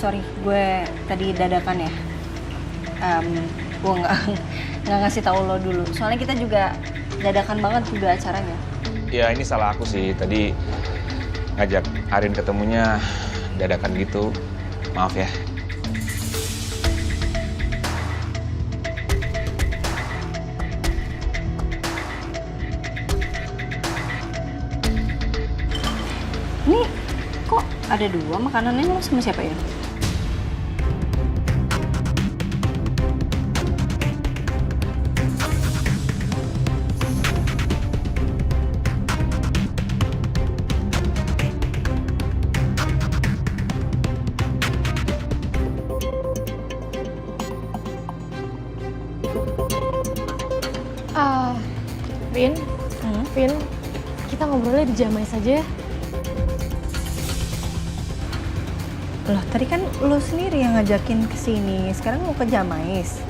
sorry, gue tadi dadakan ya. Gue nggak ngasih tahu lo dulu. Soalnya kita juga dadakan banget juga acaranya. Ya ini salah aku sih, tadi ngajak Arin ketemunya dadakan gitu. Maaf ya. Ini kok ada dua makanannya, lo sama siapa ya? Vin, Vin, kita ngobrolnya di Jamais aja ya. Loh, tadi kan lo sendiri yang ngajakin ke sini. Sekarang mau ke Jamais.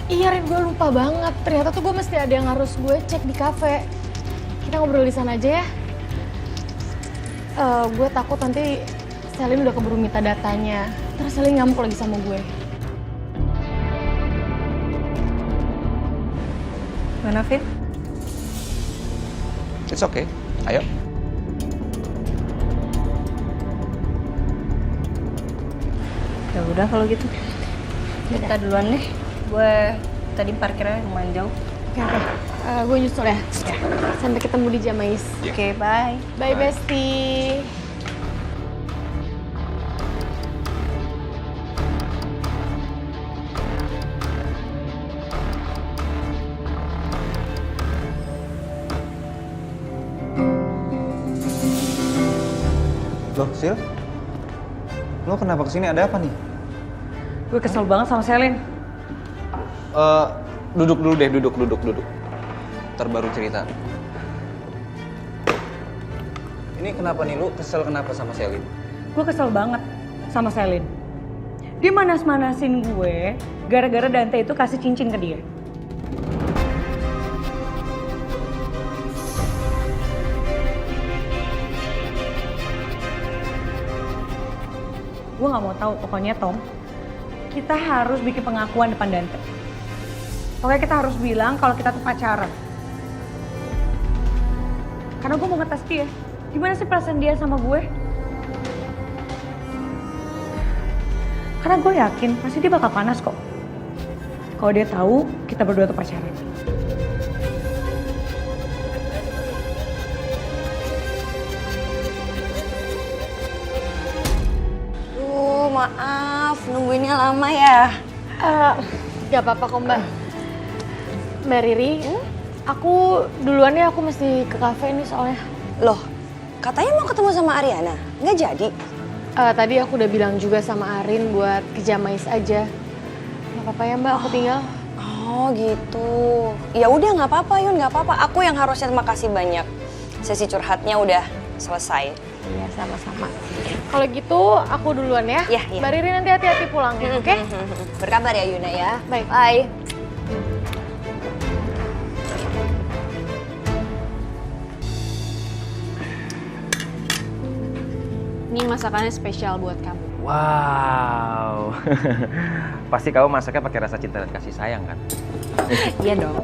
Iya Rin, gue lupa banget. Ternyata tuh gue mesti ada yang harus gue cek di kafe. Kita ngobrol di sana aja ya. Gue takut nanti Selin udah keburu minta datanya. Terus Selin ngamuk lagi sama gue. Mana, Fit? It's okay, ayo. Ya udah kalau gitu. Kita duluan deh. Gue tadi parkirnya lumayan jauh. Oke. Gue nyusul ya. Sampai ketemu di Jamais. Oke, bye. Bye, bestie. Loh, Sil? Lo kenapa kesini? Ada apa nih? Gue kesel banget sama Selin. Duduk dulu deh, duduk. Ntar baru cerita. Ini kenapa nih, lu kesel kenapa sama Selin? Gue kesel banget sama Selin. Dia manas-manasin gue gara-gara Dante itu kasih cincin ke dia. Gue gak mau tahu, pokoknya Tom, kita harus bikin pengakuan depan Dante. Pokoknya kita harus bilang kalau kita tuh pacaran. Karena gue mau ngetes dia, gimana sih perasaan dia sama gue? Karena gue yakin pasti dia bakal panas kok. Kalau dia tahu kita berdua tuh pacaran. Maaf, nungguinnya lama ya. Gak apa-apa kok Mbak. Mbak Riri, aku duluan ya, aku mesti ke kafe nih soalnya. Loh, katanya mau ketemu sama Ariana, nggak jadi? Tadi aku udah bilang juga sama Arin buat ke Jamais aja. Gak apa-apa ya Mbak, aku tinggal. Oh gitu. Ya udah nggak apa-apa Yun, nggak apa-apa. Aku yang harusnya terima kasih banyak. Sesi curhatnya udah selesai. Iya, sama-sama. Kalau gitu, aku duluan ya. Iya. Mbak Riri nanti hati-hati pulangnya, oke? Berkabar ya Yuna ya. Baik. Bye. Ini masakannya spesial buat kamu. Wow, pasti kamu masaknya pakai rasa cinta dan kasih sayang kan? Iya dong.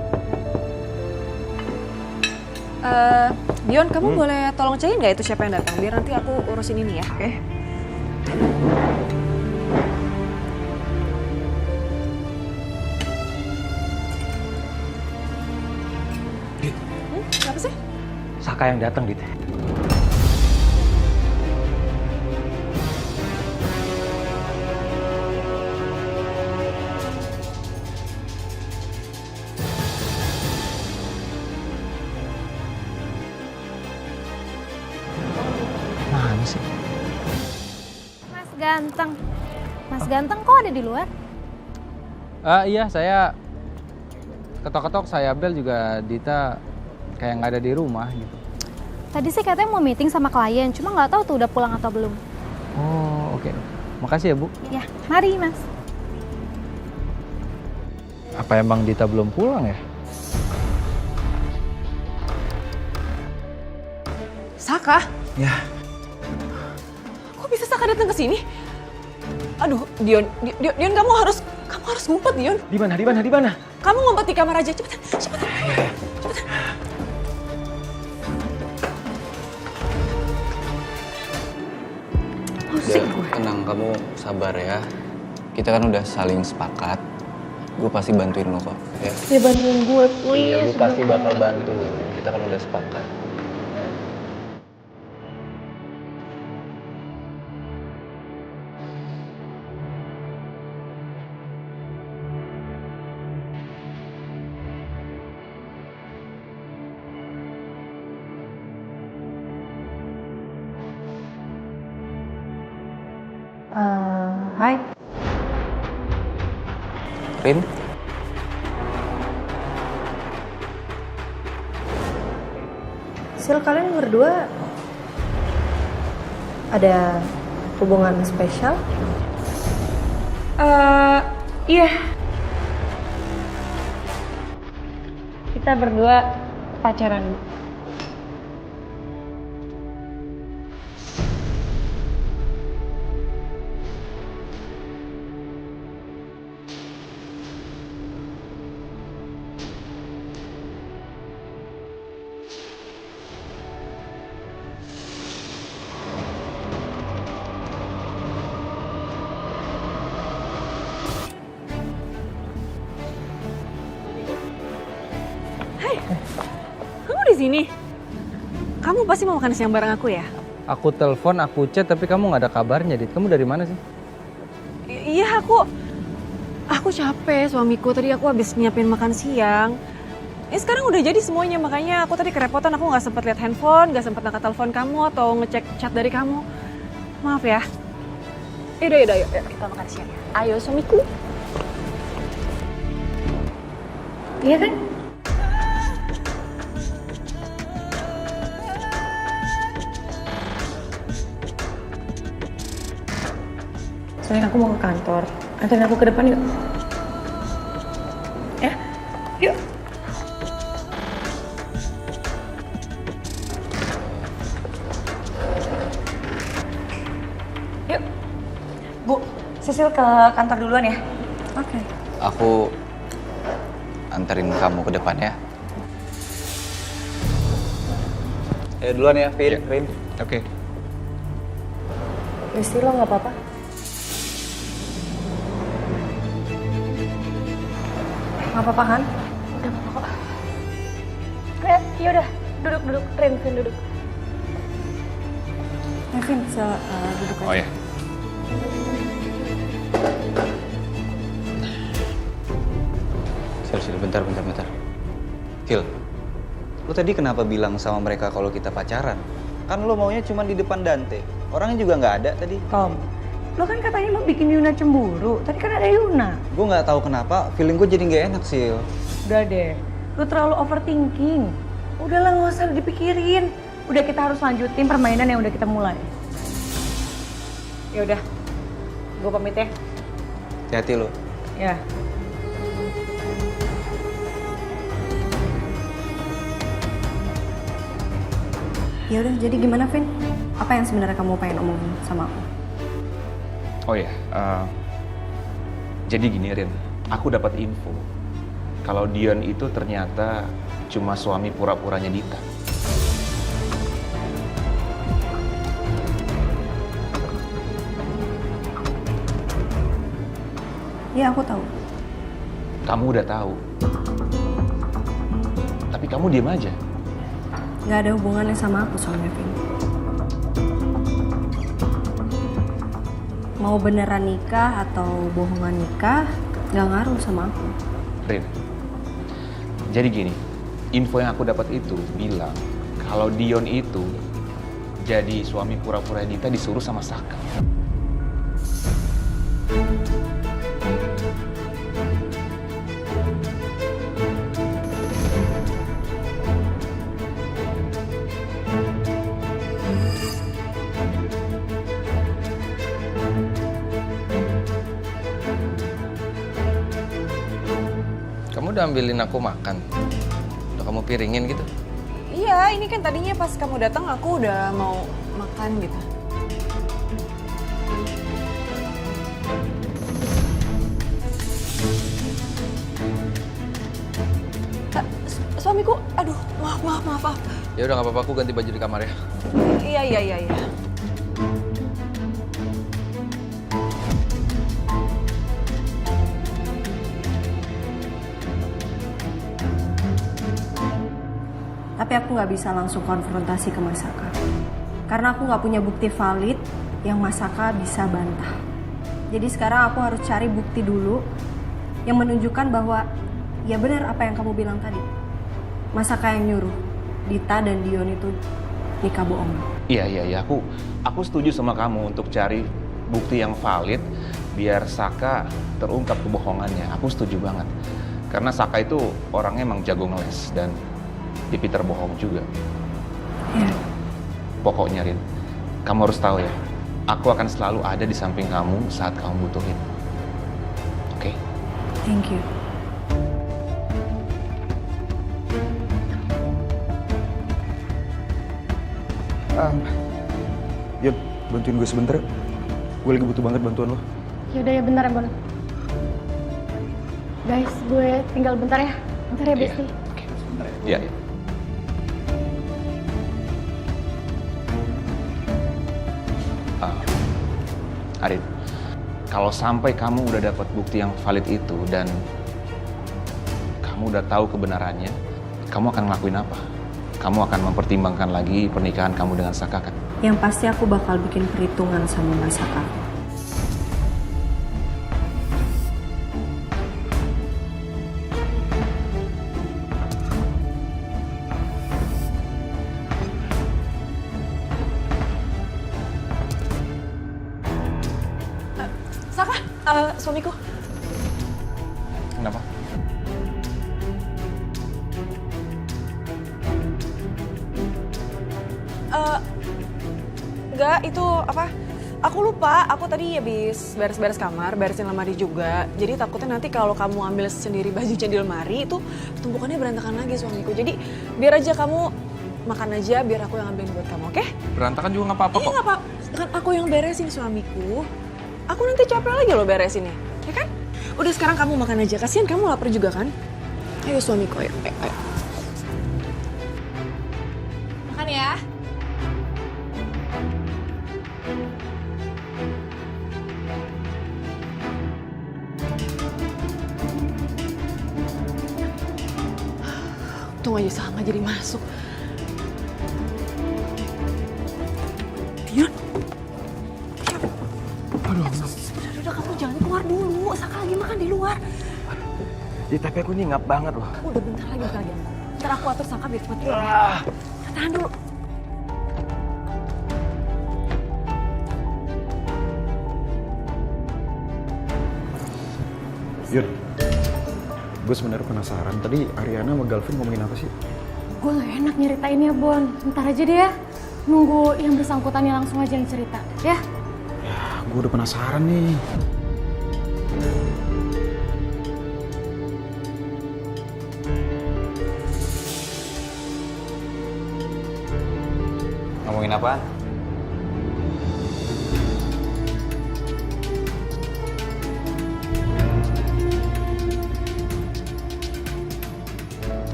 Dion, kamu boleh tolong cariin nggak itu siapa yang datang? Biar nanti aku urusin ini ya. Oke. Kenapa sih? Saka yang datang, Dit. Mana sih? Mas Ganteng kok ada di luar? Iya, saya ketok-ketok, saya bel juga Dita kayak nggak ada di rumah gitu. Tadi sih katanya mau meeting sama klien, cuma nggak tahu tuh udah pulang atau belum. Oh, oke. Makasih ya, Bu. Ya, mari Mas. Apa emang Dita belum pulang ya? Saka? Ya. Kok bisa Saka datang ke sini? Aduh, Dion, kamu harus ngumpet, Dion. Di mana? Kamu ngumpet di kamar aja, cepetan. Udah, tenang, kamu sabar ya. Kita kan udah saling sepakat. Gue pasti bantuin lo kok, ya. Ya bantuin gue, please. Iya, gue pasti bakal bantu. Kita kan udah sepakat. Hai. Rin? Sil, kalian berdua ada hubungan spesial? Iya. Kita berdua pacaran. Kamu di sini? Kamu pasti mau makan siang bareng aku ya? Aku telepon, aku chat, tapi kamu nggak ada kabarnya, Dit. Kamu dari mana sih? Iya, aku capek suamiku. Tadi aku habis nyiapin makan siang. Sekarang udah jadi semuanya, makanya aku tadi kerepotan. Aku nggak sempat lihat handphone, nggak sempat angkat telepon kamu atau ngecek chat dari kamu. Maaf ya. Yaudah, yuk kita makan siang ya. Ayo suamiku. Iya kan? Soalnya aku mau ke kantor. Anterin aku ke depan yuk. Ya, yuk. Yuk. Bu, Sisil ke kantor duluan ya. Oke. Aku anterin kamu ke depan ya. Duluan ya, Vin. Rin. Oke. Rizky, lo nggak apa-apa? Nggak apa-apa kan? Udah apa kok. Ya udah, duduk. Vin, duduk. Vin, bisa duduk aja. Oh ya. Sil, bentar. Sil, lo tadi kenapa bilang sama mereka kalau kita pacaran? Kan lo maunya cuma di depan Dante. Orangnya juga nggak ada tadi. Tom, lo kan katanya mau bikin Yuna cemburu. Tadi kan ada Yuna. Gue nggak tahu kenapa, feeling gue jadi nggak enak, Sil. Udah deh, lo terlalu overthinking. Udahlah, nggak usah dipikirin. Udah, kita harus lanjutin permainan yang udah kita mulai. Ya udah, gue pamit ya. Hati-hati lo. Ya. Ya udah, jadi gimana, Vin? Apa yang sebenarnya kamu pengen omongin sama aku? Oh ya, jadi gini Rin, aku dapat info kalau Dion itu ternyata cuma suami pura-puranya Dita. Ya, aku tahu. Kamu udah tahu, tapi kamu diem aja. Nggak ada hubungannya sama aku soalnya, Vin. Mau beneran nikah atau bohongan nikah, nggak ngaruh sama aku. Rin, jadi gini, info yang aku dapat itu bilang kalau Dion itu jadi suami pura-pura Dita disuruh sama Saka. Kamu udah ambilin aku makan? Udah kamu piringin gitu? Iya, ini kan tadinya pas kamu datang aku udah mau makan gitu. suamiku. Aduh, maaf. Ya udah nggak apa-apa, aku ganti baju di kamar ya. Iya. Tapi aku nggak bisa langsung konfrontasi ke Masaka. Karena aku nggak punya bukti valid yang Masaka bisa bantah. Jadi sekarang aku harus cari bukti dulu yang menunjukkan bahwa ya benar apa yang kamu bilang tadi. Masaka yang nyuruh Dita dan Dion itu nikah bohong. Iya, aku setuju sama kamu untuk cari bukti yang valid biar Saka terungkap kebohongannya. Aku setuju banget. Karena Saka itu orangnya emang jago ngeles dan dipinter bohong juga. Iya. Pokoknya Rin, kamu harus tahu ya, aku akan selalu ada di samping kamu saat kamu butuhin. Oke? Thank you. Yun, bantuin gue sebentar. Gue lagi butuh banget bantuan lo. Yaudah ya, bentar ya, Bon. Guys, gue tinggal bentar ya. Bentar ya, Besti. Oke, sebentar ya. Iya. Arin, kalau sampai kamu udah dapat bukti yang valid itu dan kamu udah tahu kebenarannya, kamu akan ngelakuin apa? Kamu akan mempertimbangkan lagi pernikahan kamu dengan Saka kan? Yang pasti aku bakal bikin perhitungan sama Masaka. Saka, suamiku. Kenapa? Enggak, itu apa? Aku lupa, aku tadi habis beres-beres kamar, beresin lemari juga. Jadi takutnya nanti kalau kamu ambil sendiri bajunya di lemari itu tumpukannya berantakan lagi suamiku. Jadi biar aja kamu makan aja, biar aku yang ambilin buat kamu, oke? Berantakan juga nggak apa-apa kok. Iya nggak apa, kan aku yang beresin suamiku. Aku nanti capek lagi loh beresinnya, ya kan? Udah sekarang kamu makan aja, kasihan kamu lapar juga kan? Ayo suamiku, ayo. Makan ya. Untung aja Salma jadi masuk. Dion. Aduh. Udah kamu jangan keluar dulu. Saka lagi makan di luar. Ya, tapi aku ini ngap banget loh. Udah bentar lagi. Ntar aku atur Saka biar cepet pulang ya. Tahan dulu. Yun, gue sebenarnya penasaran. Tadi Ariana sama Galvin ngomongin apa sih? Gue gak enak nyeritainnya, Bon. Ntar aja deh ya. Nunggu yang bersangkutannya langsung aja yang cerita, ya? Ya, gue udah penasaran nih. Ngomongin apaan?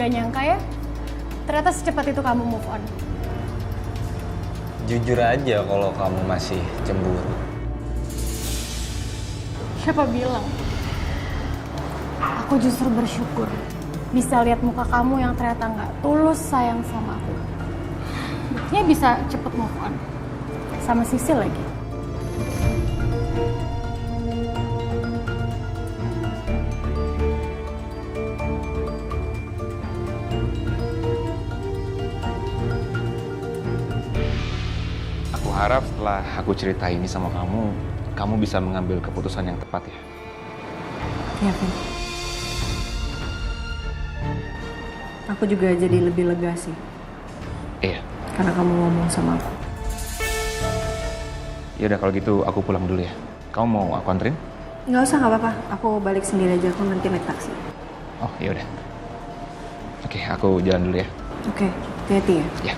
Gak nyangka ya, ternyata secepat itu kamu move on. Jujur aja kalau kamu masih cemburu. Siapa bilang? Aku justru bersyukur bisa lihat muka kamu yang ternyata nggak tulus sayang sama aku. Buktinya bisa cepet move on. Sama Sisil lagi. Aku harap setelah aku cerita ini sama kamu bisa mengambil keputusan yang tepat ya. Iya, Vin. Aku juga jadi lebih lega sih. Iya. Karena kamu ngomong sama aku. Ya udah kalau gitu aku pulang dulu ya. Kamu mau aku anterin? Nggak usah, nggak apa-apa. Aku balik sendiri aja. Aku nanti naik taksi. Oh ya udah. Oke, aku jalan dulu ya. Oke, hati-hati ya. Ya.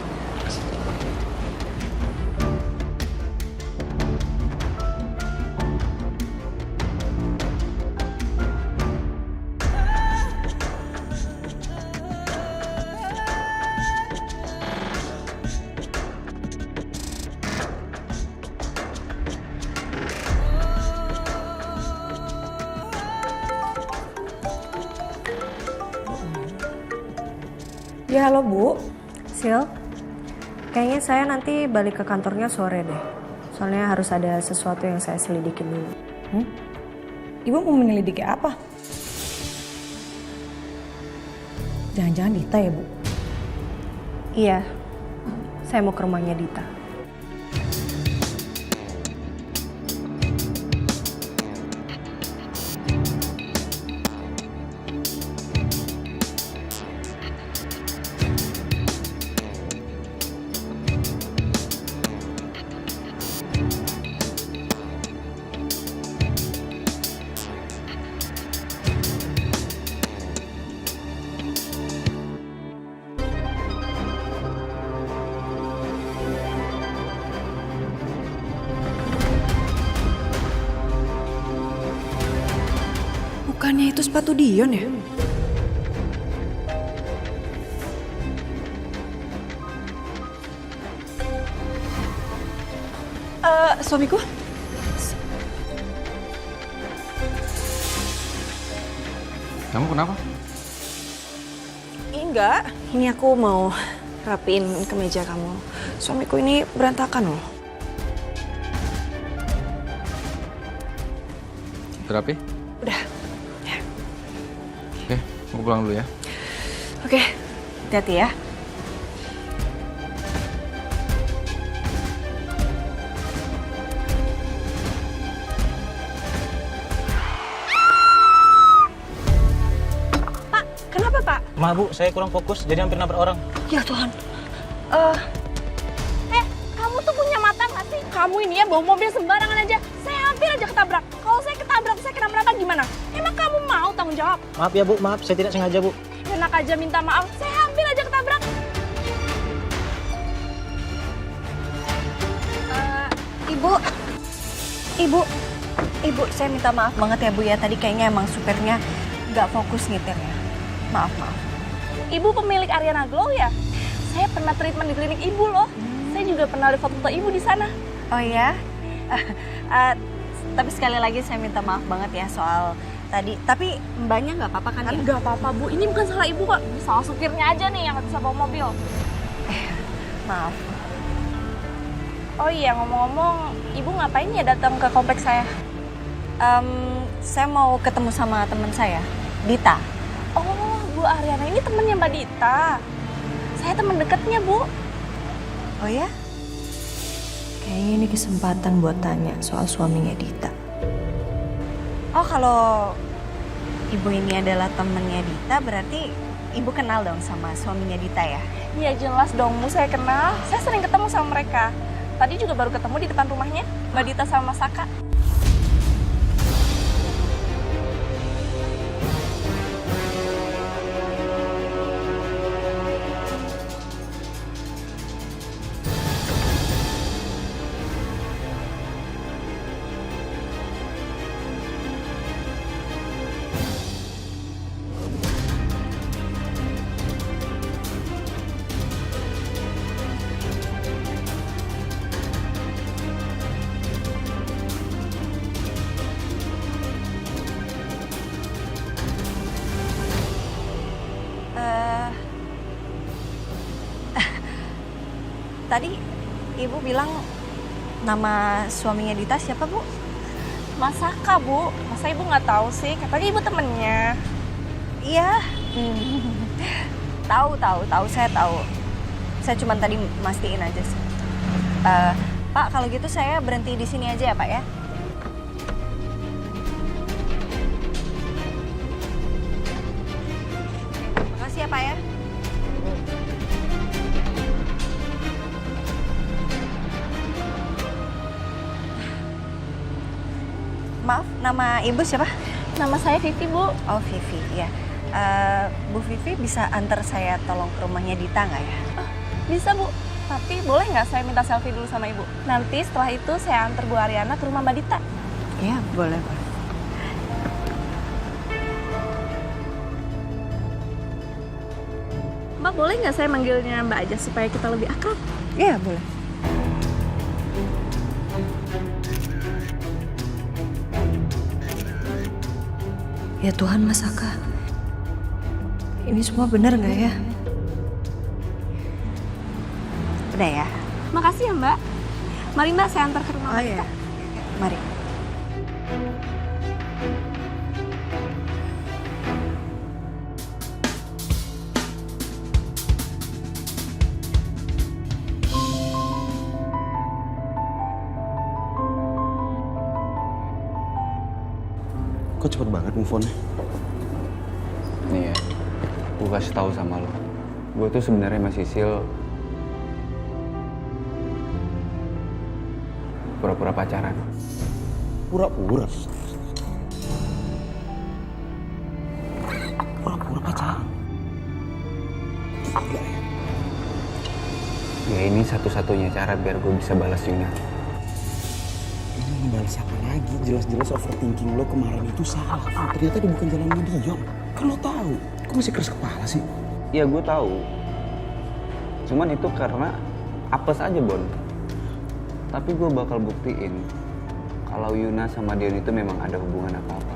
Ya halo Bu. Sil, kayaknya saya nanti balik ke kantornya sore deh. Soalnya harus ada sesuatu yang saya selidikin dulu. Ibu mau menyelidiki apa? Jangan-jangan Dita ya Bu? Iya, saya mau ke rumahnya Dita. Bukannya itu sepatu Dion ya? Suamiku? Kamu kenapa? Enggak, ini aku mau rapiin kemeja kamu. Suamiku ini berantakan loh. Terapi? Udah. Oke, aku pulang dulu ya. Oke, hati-hati ya. Pak, kenapa Pak? Maaf Bu, saya kurang fokus jadi hampir nabrak orang. Ya Tuhan. Kamu tuh punya mata nggak sih? Kamu ini ya bawa mobil sembarangan aja. Saya hampir aja ketabrak. Kalau saya ketabrak, saya kenapa-napa gimana? Emang kamu mau tanggung jawab? Maaf ya Bu, maaf saya tidak sengaja Bu. Enak aja minta maaf. Saya hampir aja ketabrak. Ibu, saya minta maaf banget ya Bu ya. Tadi kayaknya emang supirnya nggak fokus nyetirnya. Maaf. Ibu pemilik Ariana Glow ya? Saya pernah treatment di klinik ibu loh. Saya juga pernah ada foto ibu di sana. Oh ya? Tapi sekali lagi saya minta maaf banget ya soal tadi. Tapi mbaknya nggak apa-apa kan ya? Enggak apa-apa Bu, ini bukan salah ibu kok. Salah supirnya aja nih yang nggak bisa bawa mobil. Maaf. Oh iya, ngomong-ngomong, ibu ngapain ya datang ke kompleks saya? Saya mau ketemu sama teman saya, Dita. Oh, Bu Ariana ini temennya Mbak Dita. Saya teman dekatnya, Bu. Oh ya? Kayaknya ini kesempatan buat tanya soal suaminya Dita. Oh, kalau ibu ini adalah temennya Dita, berarti ibu kenal dong sama suaminya Dita ya? Iya jelas dong, Bu, saya kenal. Saya sering ketemu sama mereka. Tadi juga baru ketemu di depan rumahnya, Mbak Dita sama Mas Saka. Tadi ibu bilang nama suaminya Dita siapa, Bu? Mas Saka, Bu. Masa ibu nggak tahu sih? Katanya ibu temennya. Iya. Tahu, saya tahu. Saya cuma tadi mastiin aja sih. Pak, kalau gitu saya berhenti di sini aja ya, Pak ya? Makasih ya, Pak ya. Maaf, nama ibu siapa? Nama saya Vivi, Bu. Oh, Vivi, ya. Bu Vivi bisa antar saya tolong ke rumahnya Dita nggak ya? Bisa, Bu. Tapi boleh nggak saya minta selfie dulu sama ibu? Nanti setelah itu saya antar Bu Ariana ke rumah Mbak Dita. Iya, boleh. Mbak, boleh nggak saya manggilnya Mbak aja supaya kita lebih akrab? Iya, boleh. Ya Tuhan, Mas Saka. Ini semua benar nggak ya? Udah ya? Makasih ya Mbak. Mari Mbak, saya antar ke rumah. Oh iya. Mari. Kok cepet banget move on-nya? Nih ya, gue kasih tahu sama lo. Gue tuh sebenarnya sama Sisil pura-pura pacaran. Pura-pura? Pura-pura pacaran? Enggak ya? Ya ini satu-satunya cara biar gue bisa balas Yuna. Ini ngebalas apa lagi? Jelas-jelas overthinking lo kemarin itu salah. Ternyata dia bukan jalan medium. Kan lo tahu. Kok masih keras kepala sih? Iya gue tahu. Cuman itu karena apes aja Bon. Tapi gue bakal buktiin kalau Yuna sama Dion itu memang ada hubungan apa-apa.